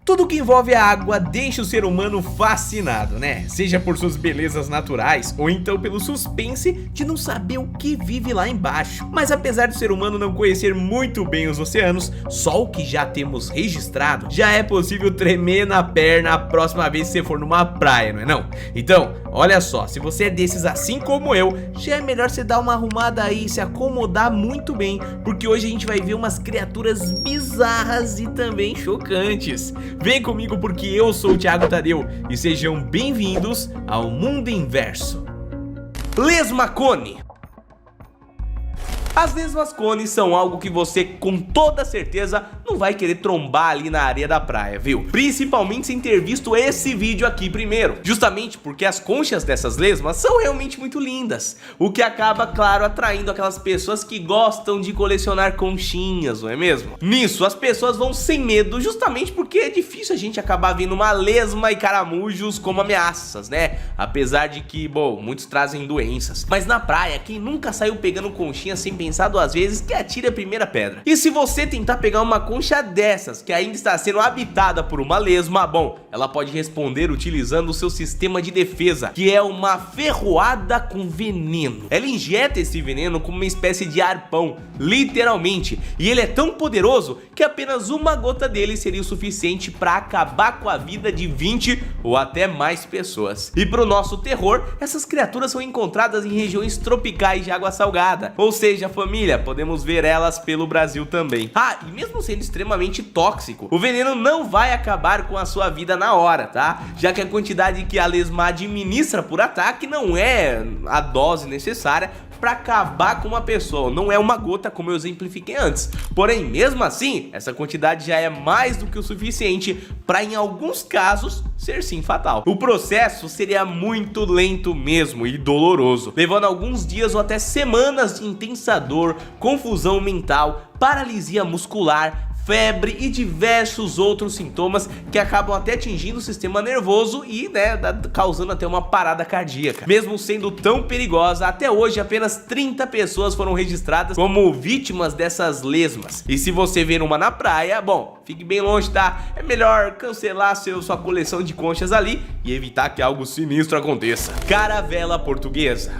Tudo que envolve a água deixa o ser humano fascinado, né? Seja por suas belezas naturais ou então pelo suspense de não saber o que vive lá embaixo. Mas apesar do ser humano não conhecer muito bem os oceanos, só o que já temos registrado, já é possível tremer na perna a próxima vez que você for numa praia, não é não? Então, olha só, se você é desses assim como eu, já é melhor você dar uma arrumada aí e se acomodar muito bem, porque hoje a gente vai ver umas criaturas bizarras e também chocantes. Vem comigo porque eu sou o Thiago Tadeu e sejam bem-vindos ao Mundo Inverso. Lesma cone. As lesmas cones são algo que você com toda certeza não vai querer trombar ali na areia da praia, viu? Principalmente sem ter visto esse vídeo aqui primeiro. Justamente porque as conchas dessas lesmas são realmente muito lindas, o que acaba, claro, atraindo aquelas pessoas que gostam de colecionar conchinhas, não é mesmo? Nisso, as pessoas vão sem medo, justamente porque é difícil a gente acabar vendo uma lesma e caramujos como ameaças, né? Apesar de que, bom, muitos trazem doenças. Mas na praia, quem nunca saiu pegando conchinha sem pensar duas vezes, que atire a primeira pedra. E se você tentar pegar uma concha dessas que ainda está sendo habitada por uma lesma, bom, ela pode responder utilizando o seu sistema de defesa, que é uma ferroada com veneno. Ela injeta esse veneno como uma espécie de arpão, literalmente, e ele é tão poderoso que apenas uma gota dele seria o suficiente para acabar com a vida de 20 ou até mais pessoas. E para o nosso terror, essas criaturas são encontradas em regiões tropicais de água salgada, ou seja, família, podemos ver elas pelo Brasil também. Ah, e mesmo sendo extremamente tóxico, o veneno não vai acabar com a sua vida na hora, tá? Já que a quantidade que a lesma administra por ataque não é a dose necessária para acabar com uma pessoa, não é uma gota como eu exemplifiquei antes. Porém, mesmo assim, essa quantidade já é mais do que o suficiente para, em alguns casos, ser sim fatal. O processo seria muito lento mesmo e doloroso, levando alguns dias ou até semanas de intensa dor, confusão mental, paralisia muscular, febre e diversos outros sintomas que acabam até atingindo o sistema nervoso e, né, causando até uma parada cardíaca. Mesmo sendo tão perigosa, até hoje apenas 30 pessoas foram registradas como vítimas dessas lesmas. E se você ver uma na praia, bom, fique bem longe, tá? É melhor cancelar sua coleção de conchas ali e evitar que algo sinistro aconteça. Caravela portuguesa.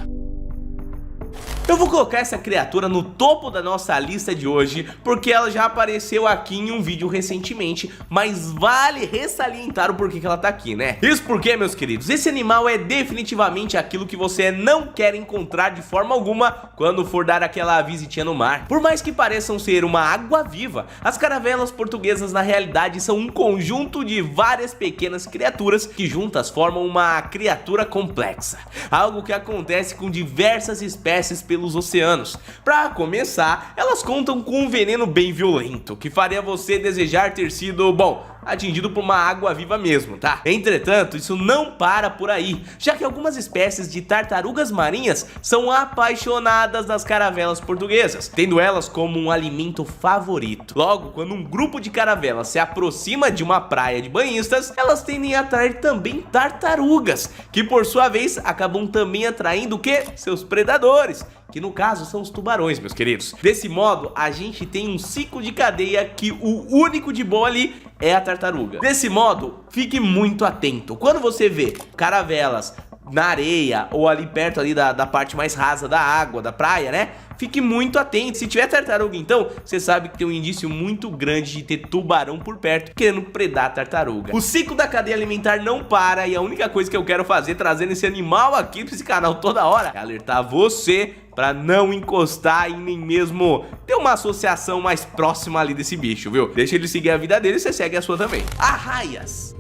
Eu vou colocar essa criatura no topo da nossa lista de hoje, porque ela já apareceu aqui em um vídeo recentemente, mas vale ressalientar o porquê que ela tá aqui, né? Isso porque, meus queridos, esse animal é definitivamente aquilo que você não quer encontrar de forma alguma quando for dar aquela visitinha no mar. Por mais que pareçam ser uma água-viva, as caravelas portuguesas na realidade são um conjunto de várias pequenas criaturas que juntas formam uma criatura complexa. Algo que acontece com diversas espécies pelos oceanos. Para começar, elas contam com um veneno bem violento, que faria você desejar ter sido, bom, atingido por uma água-viva mesmo, tá? Entretanto, isso não para por aí, já que algumas espécies de tartarugas marinhas são apaixonadas das caravelas portuguesas, tendo elas como um alimento favorito. Logo, quando um grupo de caravelas se aproxima de uma praia de banhistas, elas tendem a atrair também tartarugas, que por sua vez acabam também atraindo o quê? Seus predadores, que no caso são os tubarões, meus queridos. Desse modo, a gente tem um ciclo de cadeia que o único de boa ali é a tartaruga. Desse modo, fique muito atento. Quando você vê caravelas na areia ou ali perto ali da parte mais rasa da água, da praia, né? Fique muito atento. Se tiver tartaruga, então, você sabe que tem um indício muito grande de ter tubarão por perto querendo predar a tartaruga. O ciclo da cadeia alimentar não para e a única coisa que eu quero fazer trazendo esse animal aqui pra esse canal toda hora é alertar você pra não encostar e nem mesmo ter uma associação mais próxima ali desse bicho, viu? Deixa ele seguir a vida dele e você segue a sua também. Arraias.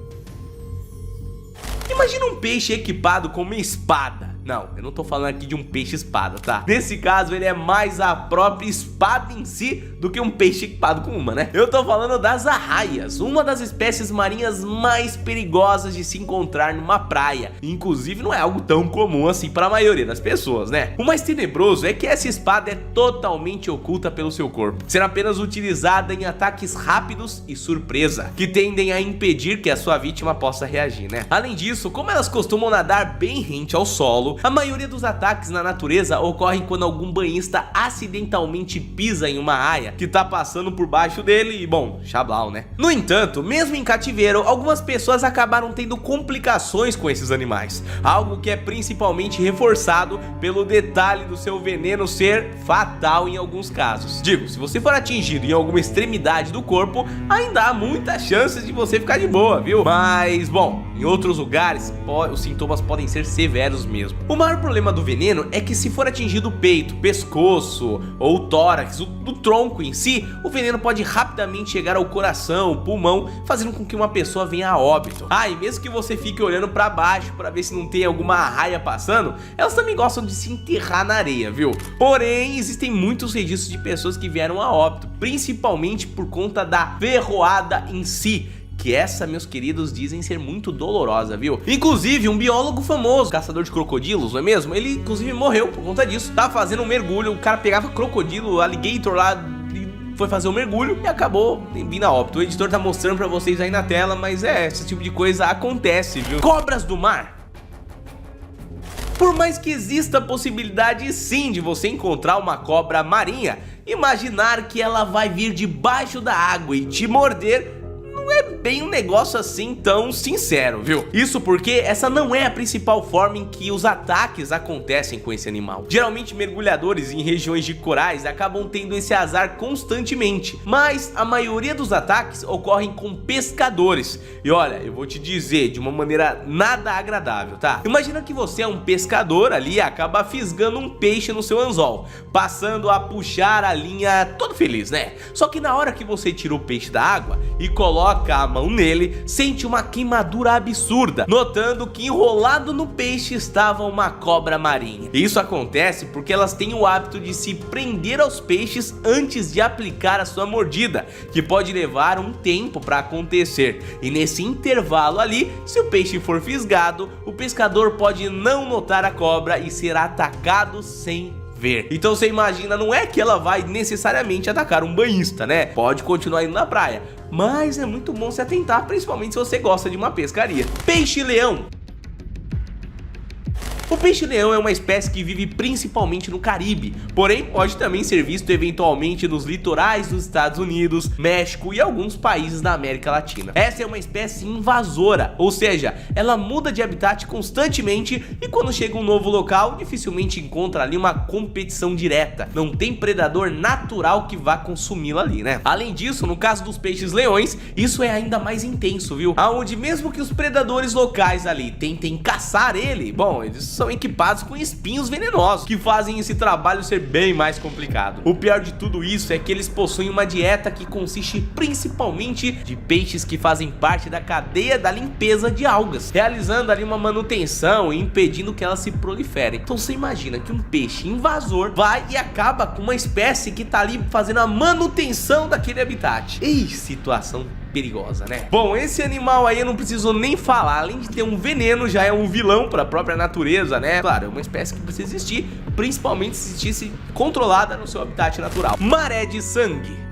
Imagina um peixe equipado com uma espada. Não, eu não tô falando aqui de um peixe-espada, tá? Nesse caso, ele é mais a própria espada em si do que um peixe equipado com uma, né? Eu tô falando das arraias, uma das espécies marinhas mais perigosas de se encontrar numa praia. Inclusive, não é algo tão comum assim para a maioria das pessoas, né? O mais tenebroso é que essa espada é totalmente oculta pelo seu corpo, sendo apenas utilizada em ataques rápidos e surpresa, que tendem a impedir que a sua vítima possa reagir, né? Além disso, como elas costumam nadar bem rente ao solo, falou. A maioria dos ataques na natureza ocorrem quando algum banhista acidentalmente pisa em uma raia que tá passando por baixo dele e, bom, xablau, né? No entanto, mesmo em cativeiro, algumas pessoas acabaram tendo complicações com esses animais, algo que é principalmente reforçado pelo detalhe do seu veneno ser fatal em alguns casos. Digo, se você for atingido em alguma extremidade do corpo, ainda há muitas chances de você ficar de boa, viu? Mas, bom, em outros lugares, os sintomas podem ser severos mesmo. O maior problema do veneno é que se for atingido o peito, pescoço ou o tórax, do tronco em si, o veneno pode rapidamente chegar ao coração, pulmão, fazendo com que uma pessoa venha a óbito. Ah, e mesmo que você fique olhando pra baixo pra ver se não tem alguma raia passando, elas também gostam de se enterrar na areia, viu? Porém, existem muitos registros de pessoas que vieram a óbito, principalmente por conta da ferroada em si, que essa, meus queridos, dizem ser muito dolorosa, viu? Inclusive, um biólogo famoso, caçador de crocodilos, não é mesmo? Ele, inclusive, morreu por conta disso. Tava fazendo um mergulho, o cara pegava crocodilo, alligator lá, foi fazer um mergulho e acabou vindo a óbito. O editor tá mostrando pra vocês aí na tela, mas esse tipo de coisa acontece, viu? Cobras do mar. Por mais que exista a possibilidade sim de você encontrar uma cobra marinha, imaginar que ela vai vir debaixo da água e te morder não é bem um negócio assim tão sincero, viu? Isso porque essa não é a principal forma em que os ataques acontecem com esse animal. Geralmente mergulhadores em regiões de corais acabam tendo esse azar constantemente, mas a maioria dos ataques ocorrem com pescadores. E olha, eu vou te dizer de uma maneira nada agradável, tá? Imagina que você é um pescador ali e acaba fisgando um peixe no seu anzol, passando a puxar a linha todo feliz, né? Só que na hora que você tira o peixe da água e coloca a mão nele, sente uma queimadura absurda, notando que enrolado no peixe estava uma cobra marinha. Isso acontece porque elas têm o hábito de se prender aos peixes antes de aplicar a sua mordida, que pode levar um tempo para acontecer. E nesse intervalo ali, se o peixe for fisgado, o pescador pode não notar a cobra e ser atacado sem ver. Então você imagina, não é que ela vai necessariamente atacar um banhista, né? Pode continuar indo na praia, mas é muito bom se atentar, principalmente se você gosta de uma pescaria. Peixe-leão. O peixe-leão é uma espécie que vive principalmente no Caribe, porém pode também ser visto eventualmente nos litorais dos Estados Unidos, México e alguns países da América Latina. Essa é uma espécie invasora, ou seja, ela muda de habitat constantemente e quando chega um novo local, dificilmente encontra ali uma competição direta. Não tem predador natural que vá consumi-la ali, né? Além disso, no caso dos peixes-leões, isso é ainda mais intenso, viu? Aonde mesmo que os predadores locais ali tentem caçar ele, bom, eles são equipados com espinhos venenosos, que fazem esse trabalho ser bem mais complicado. O pior de tudo isso é que eles possuem uma dieta que consiste principalmente de peixes que fazem parte da cadeia da limpeza de algas, realizando ali uma manutenção e impedindo que elas se proliferem. Então você imagina que um peixe invasor vai e acaba com uma espécie que tá ali fazendo a manutenção daquele habitat. Ei, situação perigosa, né? Bom, esse animal aí eu não preciso nem falar, além de ter um veneno, já é um vilão para a própria natureza, né? Claro, é uma espécie que precisa existir, principalmente se existisse controlada no seu habitat natural. Maré de sangue.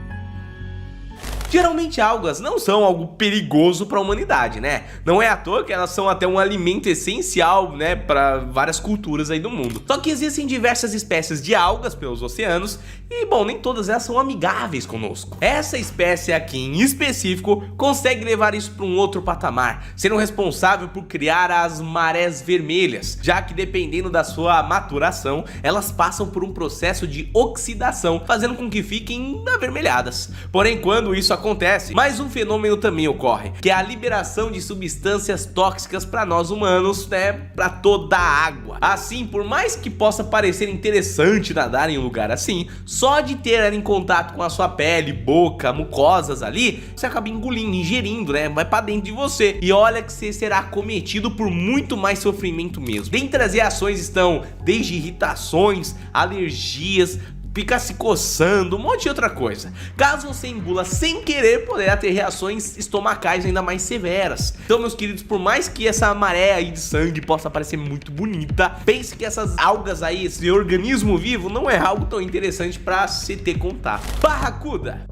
Geralmente algas não são algo perigoso para a humanidade, né? Não é à toa que elas são até um alimento essencial, né, para várias culturas aí do mundo. Só que existem diversas espécies de algas pelos oceanos e, bom, nem todas elas são amigáveis conosco. Essa espécie aqui em específico consegue levar isso para um outro patamar, sendo responsável por criar as marés vermelhas, já que dependendo da sua maturação, elas passam por um processo de oxidação, fazendo com que fiquem avermelhadas. Porém, quando isso acontece, mais um fenômeno também ocorre, que é a liberação de substâncias tóxicas para nós humanos, né, para toda a água. Assim, por mais que possa parecer interessante nadar em um lugar assim, só de ter ela em contato com a sua pele, boca, mucosas ali, você acaba engolindo, ingerindo, né, vai para dentro de você. E olha que você será acometido por muito mais sofrimento mesmo. Dentre as reações estão desde irritações, alergias, ficar se coçando, um monte de outra coisa. Caso você engula sem querer, poderá ter reações estomacais ainda mais severas. Então, meus queridos, por mais que essa maré aí de sangue possa parecer muito bonita, pense que essas algas aí, esse organismo vivo, não é algo tão interessante para se ter contato. Barracuda.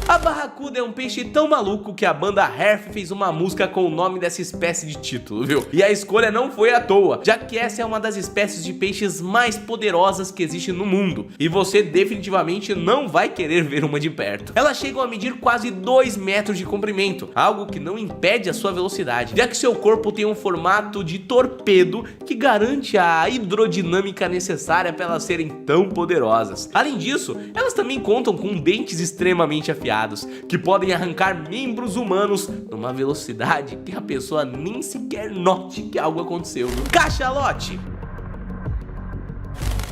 A barracuda é um peixe tão maluco que a banda Herf fez uma música com o nome dessa espécie de título, viu? E a escolha não foi à toa, já que essa é uma das espécies de peixes mais poderosas que existe no mundo, e você definitivamente não vai querer ver uma de perto. Elas chegam a medir quase 2 metros de comprimento, algo que não impede a sua velocidade, já que seu corpo tem um formato de torpedo que garante a hidrodinâmica necessária para elas serem tão poderosas. Além disso, elas também contam com dentes extremamente afiados, que podem arrancar membros humanos numa velocidade que a pessoa nem sequer note que algo aconteceu. Cachalote!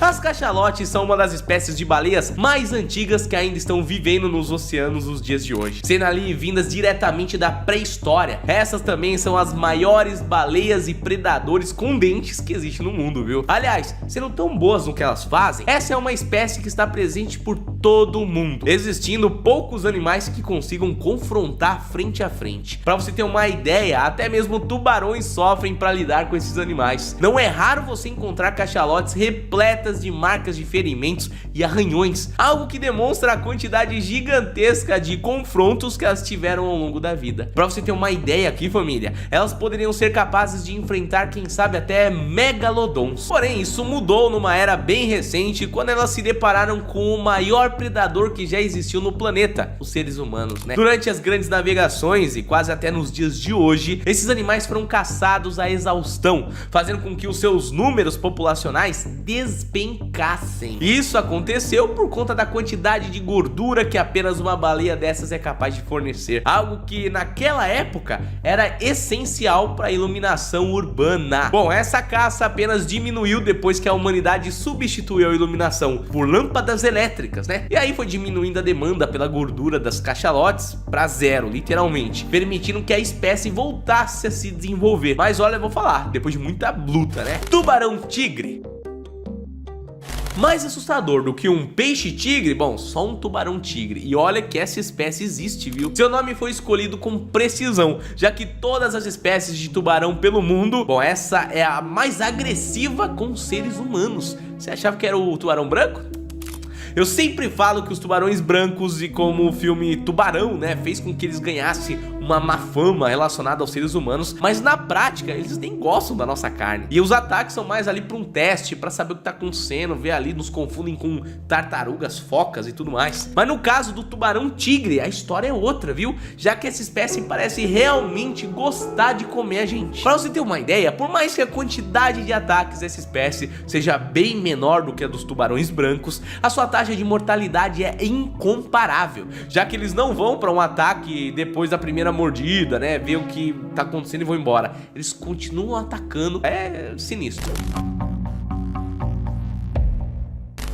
As cachalotes são uma das espécies de baleias mais antigas que ainda estão vivendo nos oceanos nos dias de hoje, sendo ali vindas diretamente da pré-história. Essas também são as maiores baleias e predadores com dentes que existem no mundo, viu? Aliás, sendo tão boas no que elas fazem, essa é uma espécie que está presente por todo o mundo, existindo poucos animais que consigam confrontar frente a frente. Para você ter uma ideia, até mesmo tubarões sofrem para lidar com esses animais. Não é raro você encontrar cachalotes repletas de marcas de ferimentos e arranhões, algo que demonstra a quantidade gigantesca de confrontos que elas tiveram ao longo da vida. Pra você ter uma ideia aqui, família, elas poderiam ser capazes de enfrentar, quem sabe, até megalodons. Porém, isso mudou numa era bem recente, quando elas se depararam com o maior predador que já existiu no planeta, os seres humanos, né? Durante as grandes navegações e quase até nos dias de hoje, esses animais foram caçados à exaustão, fazendo com que os seus números populacionais despencassem. Isso aconteceu por conta da quantidade de gordura que apenas uma baleia dessas é capaz de fornecer, algo que naquela época era essencial para a iluminação urbana. Bom, essa caça apenas diminuiu depois que a humanidade substituiu a iluminação por lâmpadas elétricas, né? E aí foi diminuindo a demanda pela gordura das cachalotes para zero, literalmente, permitindo que a espécie voltasse a se desenvolver. Mas olha, eu vou falar, depois de muita luta, né? Tubarão-tigre. Mais assustador do que um peixe-tigre? Bom, só um tubarão-tigre. E olha que essa espécie existe, viu? Seu nome foi escolhido com precisão, já que todas as espécies de tubarão pelo mundo, bom, essa é a mais agressiva com seres humanos. Você achava que era o tubarão branco? Eu sempre falo que os tubarões brancos, e como o filme Tubarão, né, fez com que eles ganhassem uma má fama relacionada aos seres humanos, mas na prática eles nem gostam da nossa carne. E os ataques são mais ali para um teste, para saber o que tá acontecendo, ver ali, nos confundem com tartarugas, focas e tudo mais. Mas no caso do tubarão-tigre, a história é outra, viu? Já que essa espécie parece realmente gostar de comer a gente. Para você ter uma ideia, por mais que a quantidade de ataques dessa espécie seja bem menor do que a dos tubarões brancos, a sua taxa de mortalidade é incomparável, já que eles não vão para um ataque depois da primeira mordida, né, ver o que tá acontecendo e vão embora. Eles continuam atacando, é sinistro.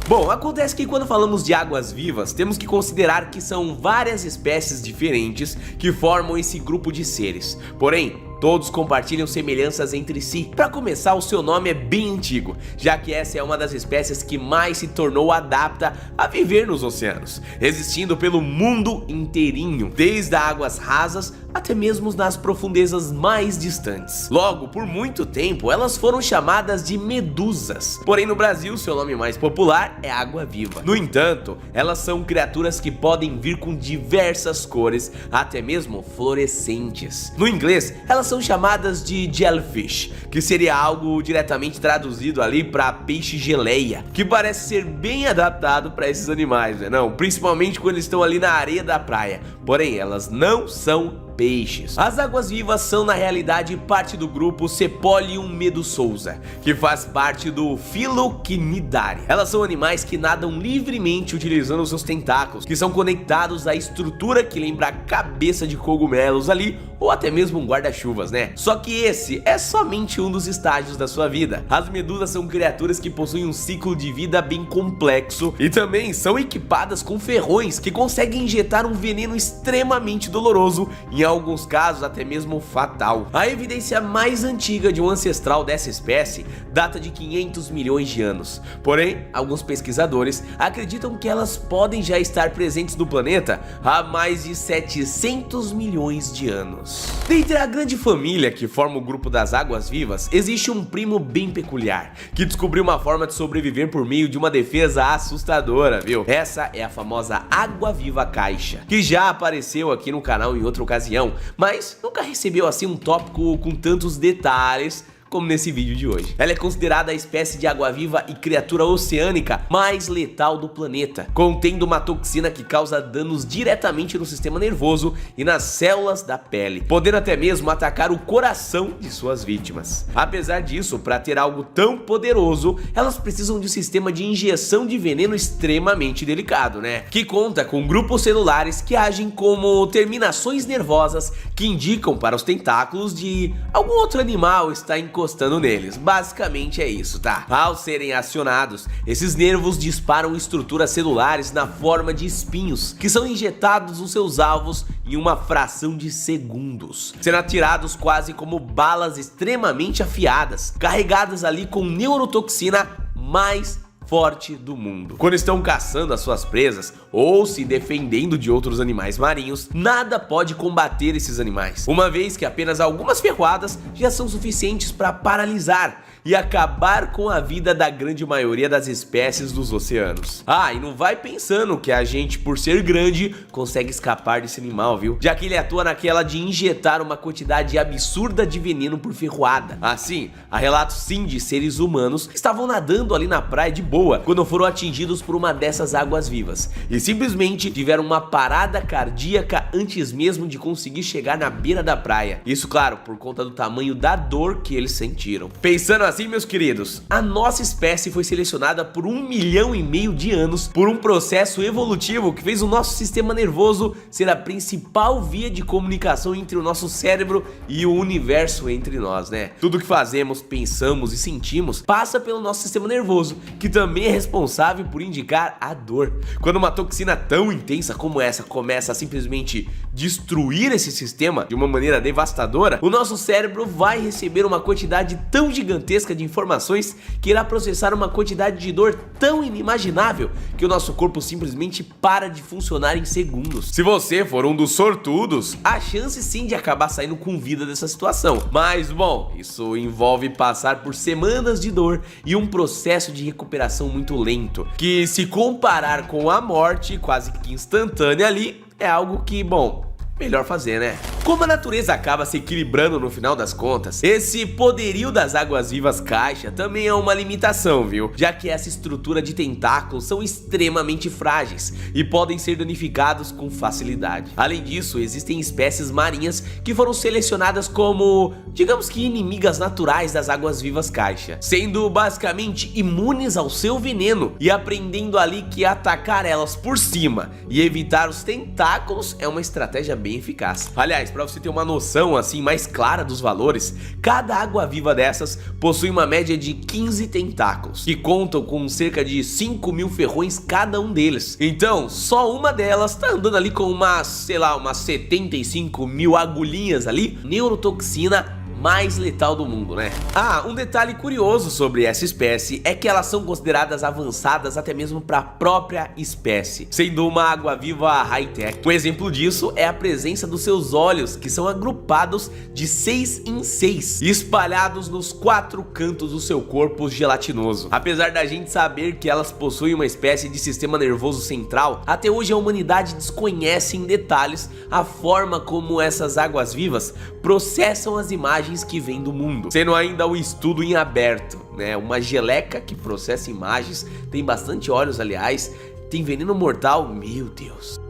Bom, acontece que quando falamos de águas vivas, temos que considerar que são várias espécies diferentes que formam esse grupo de seres. Porém, todos compartilham semelhanças entre si. Para começar, o seu nome é bem antigo, já que essa é uma das espécies que mais se tornou adapta a viver nos oceanos, existindo pelo mundo inteirinho, desde águas rasas até mesmo nas profundezas mais distantes. Logo, por muito tempo, elas foram chamadas de medusas. Porém, no Brasil, seu nome mais popular é água-viva. No entanto, elas são criaturas que podem vir com diversas cores, até mesmo fluorescentes. No inglês, elas são chamadas de jellyfish, que seria algo diretamente traduzido ali para peixe-geleia, que parece ser bem adaptado para esses animais, né? Não, principalmente quando estão ali na areia da praia. Porém, elas não são peixes. As águas-vivas são na realidade parte do grupo Sepolium medusosa, que faz parte do filo Cnidaria. Elas são animais que nadam livremente utilizando seus tentáculos, que são conectados à estrutura que lembra a cabeça de cogumelos ali, ou até mesmo um guarda-chuvas, né? Só que esse é somente um dos estágios da sua vida. As medusas são criaturas que possuem um ciclo de vida bem complexo e também são equipadas com ferrões que conseguem injetar um veneno extremamente doloroso em alguns casos até mesmo fatal. A evidência mais antiga de um ancestral dessa espécie data de 500 milhões de anos. Porém, alguns pesquisadores acreditam que elas podem já estar presentes no planeta há mais de 700 milhões de anos. Dentre a grande família que forma o grupo das águas-vivas, existe um primo bem peculiar, que descobriu uma forma de sobreviver por meio de uma defesa assustadora, viu? Essa é a famosa água-viva caixa, que já apareceu aqui no canal em outra ocasião, mas nunca recebeu assim um tópico com tantos detalhes como nesse vídeo de hoje. Ela é considerada a espécie de água-viva e criatura oceânica mais letal do planeta, contendo uma toxina que causa danos diretamente no sistema nervoso e nas células da pele, podendo até mesmo atacar o coração de suas vítimas. Apesar disso, para ter algo tão poderoso, elas precisam de um sistema de injeção de veneno extremamente delicado, né? Que conta com grupos celulares que agem como terminações nervosas que indicam para os tentáculos de algum outro animal estar encostando neles. Basicamente é isso, tá? Ao serem acionados, esses nervos disparam estruturas celulares na forma de espinhos, que são injetados nos seus alvos em uma fração de segundos, sendo atirados quase como balas extremamente afiadas, carregadas ali com neurotoxina mais forte do mundo. Quando estão caçando as suas presas ou se defendendo de outros animais marinhos, nada pode combater esses animais, uma vez que apenas algumas ferroadas já são suficientes para paralisar e acabar com a vida da grande maioria das espécies dos oceanos. Ah, e não vai pensando que a gente, por ser grande, consegue escapar desse animal, viu? Já que ele atua naquela de injetar uma quantidade absurda de veneno por ferroada. Assim, há relatos sim de seres humanos que estavam nadando ali na praia de boa quando foram atingidos por uma dessas águas-vivas e simplesmente tiveram uma parada cardíaca antes mesmo de conseguir chegar na beira da praia. Isso, claro, por conta do tamanho da dor que eles sentiram. Pensando assim, meus queridos, a nossa espécie foi selecionada por 1,5 milhão de anos por um processo evolutivo que fez o nosso sistema nervoso ser a principal via de comunicação entre o nosso cérebro e o universo entre nós, né? Tudo que fazemos, pensamos e sentimos passa pelo nosso sistema nervoso, que também é responsável por indicar a dor. Quando uma toxina tão intensa como essa começa a simplesmente destruir esse sistema de uma maneira devastadora, o nosso cérebro vai receber uma quantidade tão gigantesca de informações que irá processar uma quantidade de dor tão inimaginável que o nosso corpo simplesmente para de funcionar em segundos. Se você for um dos sortudos, há chance sim de acabar saindo com vida dessa situação, mas bom, isso envolve passar por semanas de dor e um processo de recuperação muito lento, que se comparar com a morte quase que instantânea ali, é algo que, bom, melhor fazer, né? Como a natureza acaba se equilibrando no final das contas, esse poderio das águas-vivas caixa também é uma limitação, viu? Já que essa estrutura de tentáculos são extremamente frágeis e podem ser danificados com facilidade. Além disso, existem espécies marinhas que foram selecionadas como, digamos que inimigas naturais das águas-vivas caixa, sendo basicamente imunes ao seu veneno e aprendendo ali que atacar elas por cima e evitar os tentáculos é uma estratégia bem eficaz. Aliás, para você ter uma noção assim mais clara dos valores, cada água-viva dessas possui uma média de 15 tentáculos, que contam com cerca de 5.000 ferrões cada um deles. Então, só uma delas tá andando ali com umas, sei lá, umas 75.000 agulhinhas ali, neurotoxina mais letal do mundo, né? Ah, um detalhe curioso sobre essa espécie é que elas são consideradas avançadas até mesmo para a própria espécie, sendo uma água-viva high-tech. Um exemplo disso é a presença dos seus olhos, que são agrupados de 6 em 6, espalhados nos 4 cantos do seu corpo gelatinoso. Apesar da gente saber que elas possuem uma espécie de sistema nervoso central, até hoje a humanidade desconhece em detalhes a forma como essas águas-vivas processam as imagens que vêm do mundo, sendo ainda o estudo em aberto, né? Uma geleca que processa imagens, tem bastante olhos, aliás, tem veneno mortal, meu Deus.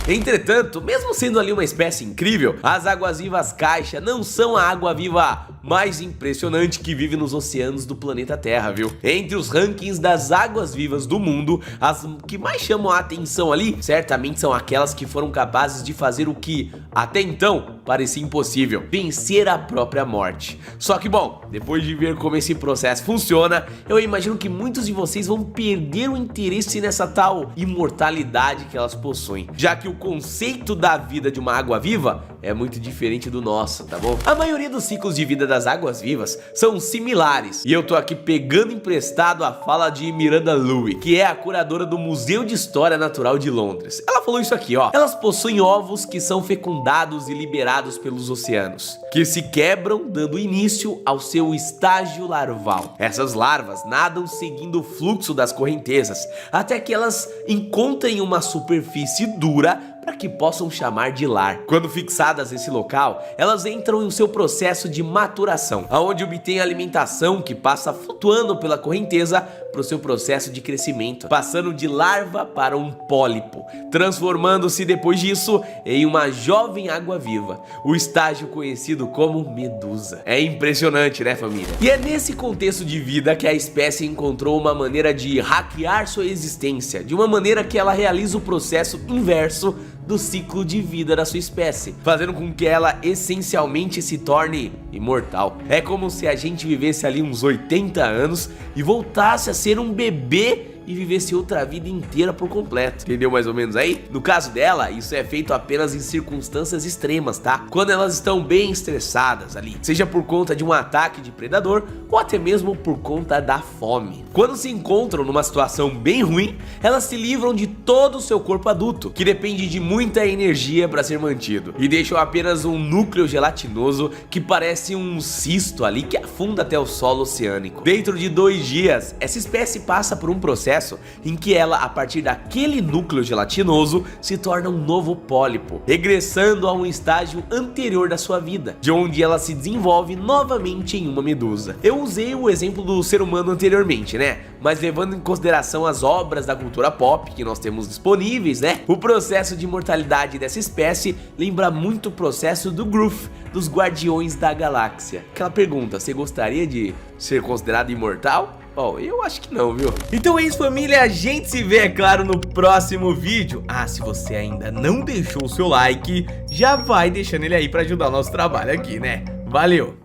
Entretanto, mesmo sendo ali uma espécie incrível, as águas-vivas caixa não são a água-viva mais impressionante que vive nos oceanos do planeta Terra, viu? Entre os rankings das águas vivas do mundo, as que mais chamam a atenção ali, certamente são aquelas que foram capazes de fazer o que, até então, parecia impossível: vencer a própria morte. Só que bom, depois de ver como esse processo funciona, eu imagino que muitos de vocês vão perder o interesse nessa tal imortalidade que elas possuem, já que o conceito da vida de uma água viva é muito diferente do nosso, tá bom? A maioria dos ciclos de vida das águas vivas são similares, e eu tô aqui pegando emprestado a fala de Miranda Loewy, que é a curadora do Museu de História Natural de Londres. Ela falou isso aqui, ó: elas possuem ovos que são fecundados e liberados pelos oceanos, que se quebram dando início ao seu estágio larval. Essas larvas nadam seguindo o fluxo das correntezas até que elas encontrem uma superfície dura para que possam chamar de lar. Quando fixadas nesse local, elas entram em seu processo de maturação, aonde obtêm alimentação que passa flutuando pela correnteza para o seu processo de crescimento, passando de larva para um pólipo, transformando-se depois disso em uma jovem água-viva, o estágio conhecido como medusa. É impressionante, né, família? E é nesse contexto de vida que a espécie encontrou uma maneira de hackear sua existência, de uma maneira que ela realiza o processo inverso do ciclo de vida da sua espécie, fazendo com que ela essencialmente se torne imortal. É como se a gente vivesse ali uns 80 anos e voltasse a ser um bebê e vivesse outra vida inteira por completo. Entendeu mais ou menos aí? No caso dela, isso é feito apenas em circunstâncias extremas, tá? Quando elas estão bem estressadas ali, seja por conta de um ataque de predador ou até mesmo por conta da fome. Quando se encontram numa situação bem ruim, elas se livram de todo o seu corpo adulto, que depende de muita energia para ser mantido, e deixam apenas um núcleo gelatinoso que parece um cisto ali que afunda até o solo oceânico. Dentro de 2 dias, essa espécie passa por um processo em que ela, a partir daquele núcleo gelatinoso, se torna um novo pólipo, regressando a um estágio anterior da sua vida, de onde ela se desenvolve novamente em uma medusa. Eu usei o exemplo do ser humano anteriormente, né? Mas levando em consideração as obras da cultura pop que nós temos disponíveis, né? O processo de imortalidade dessa espécie lembra muito o processo do Groove, dos Guardiões da Galáxia. Aquela pergunta: você gostaria de ser considerado imortal? Oh, eu acho que não, viu? Então é isso, família, a gente se vê, é claro, no próximo vídeo. Ah, se você ainda não deixou o seu like, já vai deixando ele aí pra ajudar o nosso trabalho aqui, né? Valeu!